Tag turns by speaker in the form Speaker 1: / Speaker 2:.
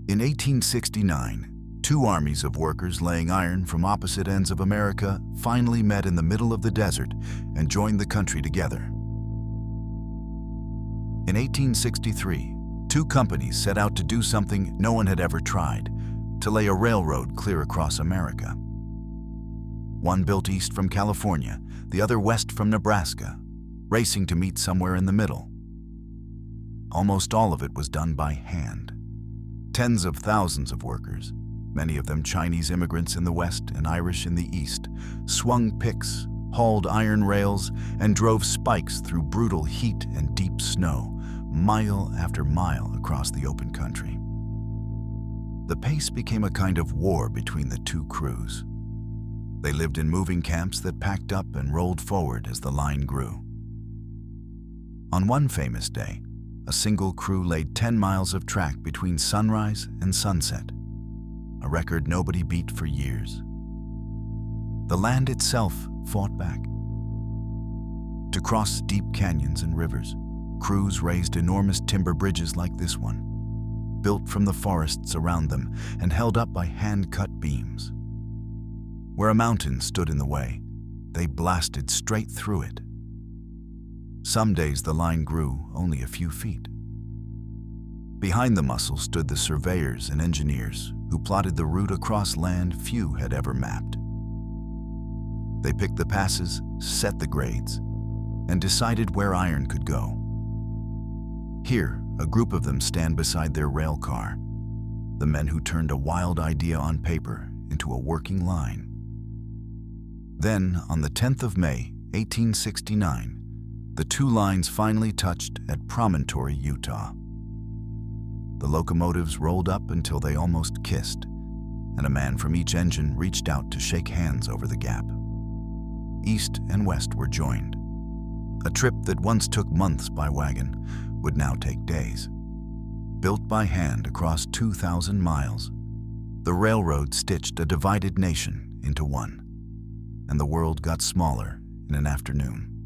Speaker 1: In 1869, two armies of workers laying iron from opposite ends of America finally met in the middle of the desert and joined the country together. In 1863, two companies set out to do something no one had ever tried, to lay a railroad clear across America. One built east from California, the other west from Nebraska, racing to meet somewhere in the middle. Almost all of it was done by hand. Tens of thousands of workers, many of them Chinese immigrants in the west and Irish in the east, swung picks, hauled iron rails, and drove spikes through brutal heat and deep snow, mile after mile across the open country. The pace became a kind of war between the two crews. They lived in moving camps that packed up and rolled forward as the line grew. On one famous day, a single crew laid 10 miles of track between sunrise and sunset, a record nobody beat for years. The land itself fought back. To cross deep canyons and rivers, crews raised enormous timber bridges like this one, built from the forests around them and held up by hand-cut beams. Where a mountain stood in the way, they blasted straight through it. Some days the line grew only a few feet. Behind the muscle stood the surveyors and engineers who plotted the route across land few had ever mapped. They picked the passes, set the grades, and decided where iron could go. Here, a group of them stand beside their rail car, the men who turned a wild idea on paper into a working line. Then, on the 10th of May, 1869, the two lines finally touched at Promontory, Utah. The locomotives rolled up until they almost kissed, and a man from each engine reached out to shake hands over the gap. East and west were joined. A trip that once took months by wagon would now take days. Built by hand across 2,000 miles, the railroad stitched a divided nation into one, and the world got smaller in an afternoon.